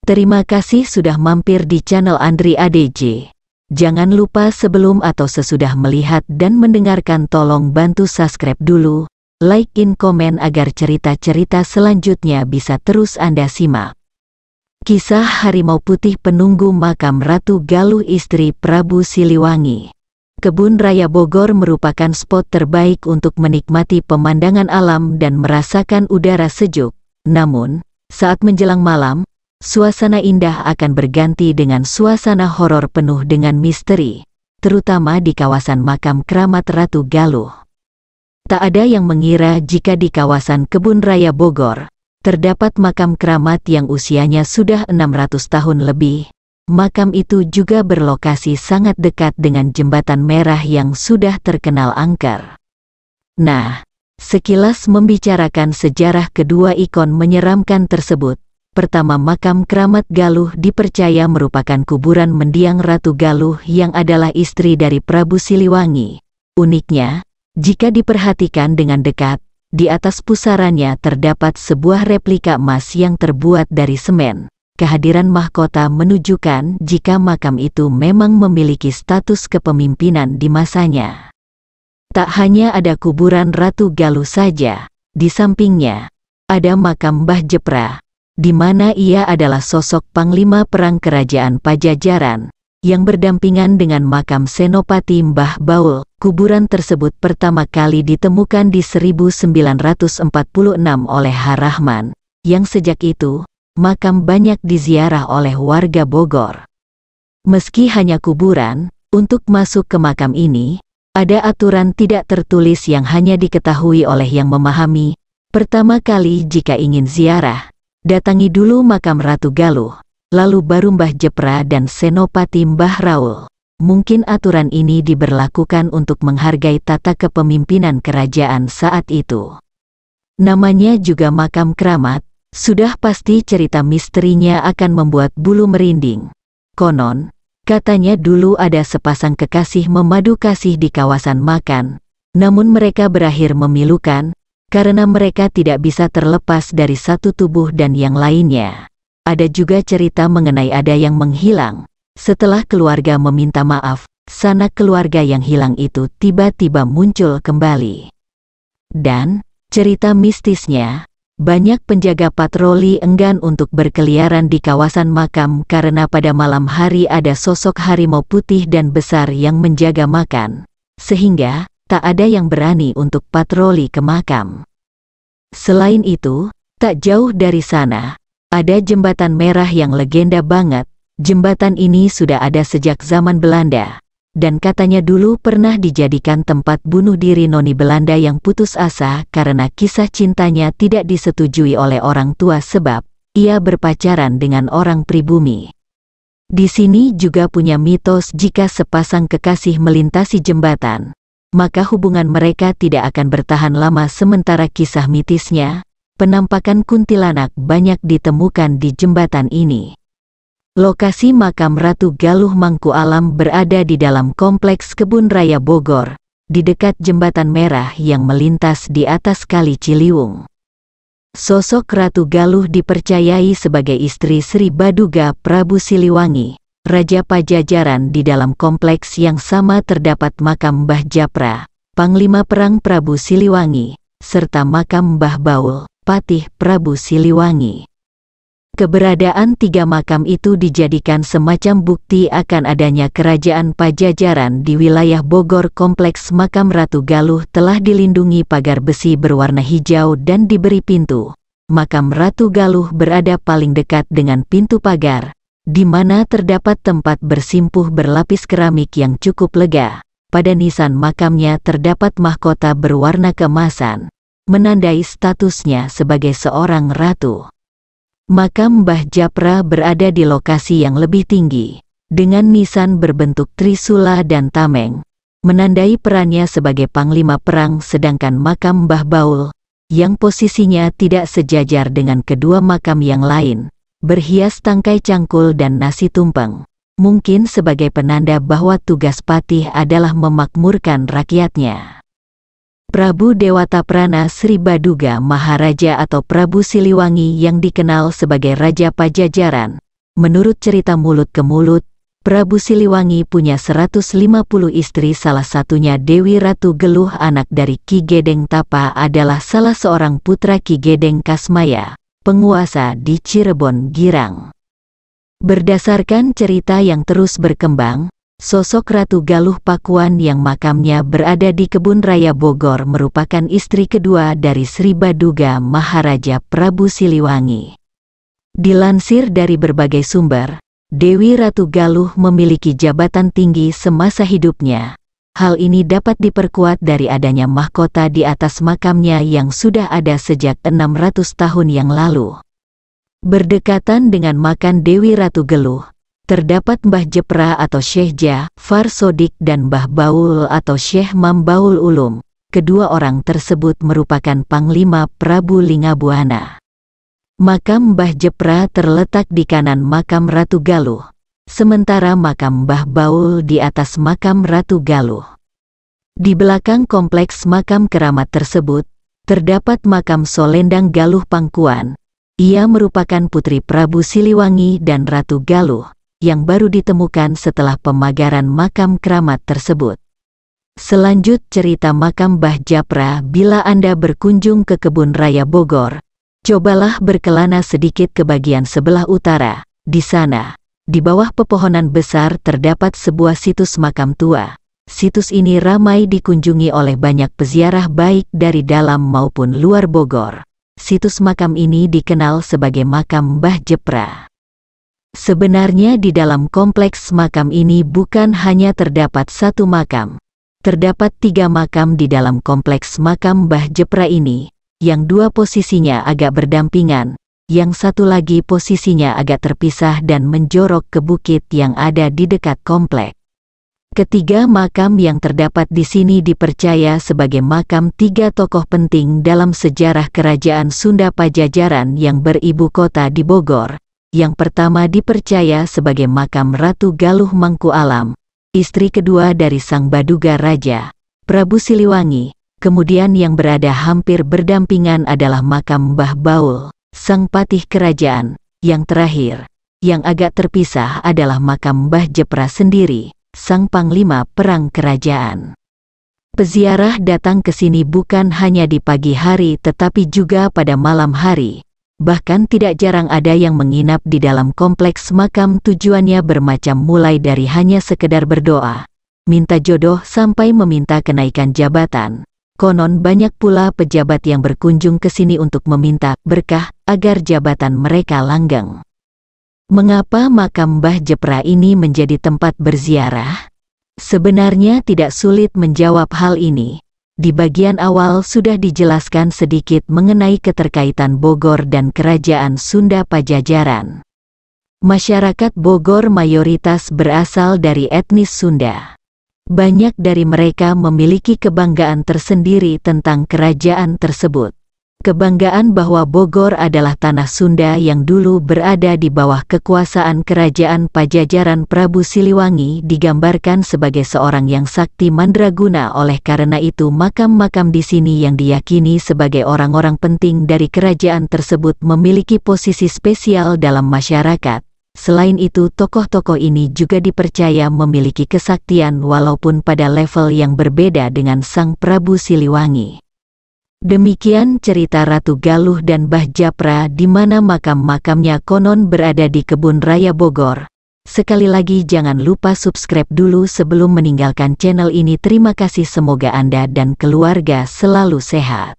Terima kasih sudah mampir di channel Andri ADJ. Jangan lupa sebelum atau sesudah melihat dan mendengarkan tolong bantu subscribe dulu, like, komen agar cerita-cerita selanjutnya bisa terus Anda simak. Kisah Harimau Putih penunggu makam Ratu Galuh istri Prabu Siliwangi. Kebun Raya Bogor merupakan spot terbaik untuk menikmati pemandangan alam dan merasakan udara sejuk. Namun, saat menjelang malam, suasana indah akan berganti dengan suasana horor penuh dengan misteri, terutama di kawasan makam keramat Ratu Galuh. Tak ada yang mengira jika di kawasan Kebun Raya Bogor, terdapat makam keramat yang usianya sudah 600 tahun lebih. Makam itu juga berlokasi sangat dekat dengan jembatan merah yang sudah terkenal angker. Nah, sekilas membicarakan sejarah kedua ikon menyeramkan tersebut. Pertama, makam keramat Galuh dipercaya merupakan kuburan mendiang Ratu Galuh yang adalah istri dari Prabu Siliwangi. Uniknya, jika diperhatikan dengan dekat, di atas pusarannya terdapat sebuah replika emas yang terbuat dari semen. Kehadiran mahkota menunjukkan jika makam itu memang memiliki status kepemimpinan di masanya. Tak hanya ada kuburan Ratu Galuh saja, di sampingnya ada makam Mbah Jepra, di mana ia adalah sosok panglima perang kerajaan Pajajaran, yang berdampingan dengan makam Senopati Mbah Baul. Kuburan tersebut pertama kali ditemukan di 1946 oleh H. Rahman, yang sejak itu, makam banyak diziarah oleh warga Bogor. Meski hanya kuburan, untuk masuk ke makam ini, ada aturan tidak tertulis yang hanya diketahui oleh yang memahami. Pertama kali jika ingin ziarah, datangi dulu makam Ratu Galuh, lalu baru Mbah Jepra dan Senopati Mbah Raul. Mungkin aturan ini diberlakukan untuk menghargai tata kepemimpinan kerajaan saat itu. Namanya juga makam keramat, sudah pasti cerita misterinya akan membuat bulu merinding. Konon, katanya dulu ada sepasang kekasih memadu kasih di kawasan makan, namun mereka berakhir memilukan, karena mereka tidak bisa terlepas dari satu tubuh dan yang lainnya. Ada juga cerita mengenai ada yang menghilang. Setelah keluarga meminta maaf, sanak keluarga yang hilang itu tiba-tiba muncul kembali. Dan, cerita mistisnya, banyak penjaga patroli enggan untuk berkeliaran di kawasan makam karena pada malam hari ada sosok harimau putih dan besar yang menjaga makam, sehingga tak ada yang berani untuk patroli ke makam. Selain itu, tak jauh dari sana, ada jembatan merah yang legenda banget. Jembatan ini sudah ada sejak zaman Belanda, dan katanya dulu pernah dijadikan tempat bunuh diri noni Belanda yang putus asa karena kisah cintanya tidak disetujui oleh orang tua sebab ia berpacaran dengan orang pribumi. Di sini juga punya mitos jika sepasang kekasih melintasi jembatan, maka hubungan mereka tidak akan bertahan lama. Sementara kisah mitisnya, penampakan kuntilanak banyak ditemukan di jembatan ini. Lokasi makam Ratu Galuh Mangku Alam berada di dalam kompleks Kebun Raya Bogor, di dekat jembatan merah yang melintas di atas Kali Ciliwung. Sosok Ratu Galuh dipercayai sebagai istri Sri Baduga Prabu Siliwangi, Raja Pajajaran. Di dalam kompleks yang sama terdapat makam Mbah Japra, Panglima Perang Prabu Siliwangi, serta makam Mbah Baul, Patih Prabu Siliwangi. Keberadaan tiga makam itu dijadikan semacam bukti akan adanya kerajaan Pajajaran di wilayah Bogor. Kompleks makam Ratu Galuh telah dilindungi pagar besi berwarna hijau dan diberi pintu. Makam Ratu Galuh berada paling dekat dengan pintu pagar, di mana terdapat tempat bersimpuh berlapis keramik yang cukup lega. Pada nisan makamnya terdapat mahkota berwarna keemasan, menandai statusnya sebagai seorang ratu. Makam Mbah Japra berada di lokasi yang lebih tinggi, dengan nisan berbentuk trisula dan tameng, menandai perannya sebagai panglima perang. Sedangkan makam Mbah Baul, yang posisinya tidak sejajar dengan kedua makam yang lain, berhias tangkai cangkul dan nasi tumpeng, mungkin sebagai penanda bahwa tugas patih adalah memakmurkan rakyatnya. Prabu Dewataprana Sri Baduga Maharaja atau Prabu Siliwangi yang dikenal sebagai Raja Pajajaran, Menurut cerita mulut ke mulut, Prabu Siliwangi punya 150 istri, salah satunya Dewi Ratu Geluh, anak dari Ki Gedeng Tapa, adalah salah seorang putra Ki Gedeng Kasmaya, penguasa di Cirebon Girang. Berdasarkan cerita yang terus berkembang, sosok Ratu Galuh Pakuan yang makamnya berada di Kebun Raya Bogor merupakan istri kedua dari Sri Baduga Maharaja Prabu Siliwangi. Dilansir dari berbagai sumber, Dewi Ratu Galuh memiliki jabatan tinggi semasa hidupnya. Hal ini dapat diperkuat dari adanya mahkota di atas makamnya yang sudah ada sejak 600 tahun yang lalu. Berdekatan dengan makam Dewi Ratu Geluh, terdapat Mbah Jepra atau Syekh Ja'far Sodik dan Mbah Baul atau Syekh Mambaul Ulum. Kedua orang tersebut merupakan Panglima Prabu Linggabuana. Makam Mbah Jepra terletak di kanan makam Ratu Galuh, sementara makam Mbah Baul di atas makam Ratu Galuh. Di belakang kompleks makam keramat tersebut, terdapat makam Solendang Galuh Pangkuan. Ia merupakan putri Prabu Siliwangi dan Ratu Galuh, yang baru ditemukan setelah pemagaran makam keramat tersebut. Selanjut cerita makam Mbah Japra. Bila Anda berkunjung ke Kebun Raya Bogor, cobalah berkelana sedikit ke bagian sebelah utara. Di sana, di bawah pepohonan besar terdapat sebuah situs makam tua. Situs ini ramai dikunjungi oleh banyak peziarah baik dari dalam maupun luar Bogor. Situs makam ini dikenal sebagai makam Mbah Jepra. Sebenarnya di dalam kompleks makam ini bukan hanya terdapat satu makam. Terdapat 3 makam di dalam kompleks makam Mbah Jepra ini, yang 2 posisinya agak berdampingan, yang satu lagi posisinya agak terpisah dan menjorok ke bukit yang ada di dekat kompleks. Ketiga makam yang terdapat di sini dipercaya sebagai makam 3 tokoh penting dalam sejarah Kerajaan Sunda Pajajaran yang beribu kota di Bogor. Yang pertama dipercaya sebagai makam Ratu Galuh Mangku Alam, istri kedua dari Sang Baduga Raja, Prabu Siliwangi. Kemudian yang berada hampir berdampingan adalah makam Mbah Baul, Sang Patih Kerajaan. Yang terakhir, yang agak terpisah adalah makam Mbah Jepra sendiri, Sang Panglima Perang Kerajaan. Peziarah datang ke sini bukan hanya di pagi hari tetapi juga pada malam hari. Bahkan tidak jarang ada yang menginap di dalam kompleks makam. Tujuannya bermacam, mulai dari hanya sekedar berdoa, minta jodoh sampai meminta kenaikan jabatan. Konon banyak pula pejabat yang berkunjung ke sini untuk meminta berkah agar jabatan mereka langgeng. Mengapa makam Mbah Jepra ini menjadi tempat berziarah? Sebenarnya tidak sulit menjawab hal ini. Di bagian awal sudah dijelaskan sedikit mengenai keterkaitan Bogor dan Kerajaan Sunda Pajajaran. Masyarakat Bogor mayoritas berasal dari etnis Sunda. Banyak dari mereka memiliki kebanggaan tersendiri tentang kerajaan tersebut. Kebanggaan bahwa Bogor adalah tanah Sunda yang dulu berada di bawah kekuasaan Kerajaan Pajajaran. Prabu Siliwangi digambarkan sebagai seorang yang sakti mandraguna. Oleh karena itu makam-makam di sini yang diyakini sebagai orang-orang penting dari kerajaan tersebut memiliki posisi spesial dalam masyarakat. Selain itu tokoh-tokoh ini juga dipercaya memiliki kesaktian walaupun pada level yang berbeda dengan Sang Prabu Siliwangi. Demikian cerita Ratu Galuh dan Mbah Japra, di mana makam-makamnya konon berada di Kebun Raya Bogor. Sekali lagi jangan lupa subscribe dulu sebelum meninggalkan channel ini. Terima kasih, semoga Anda dan keluarga selalu sehat.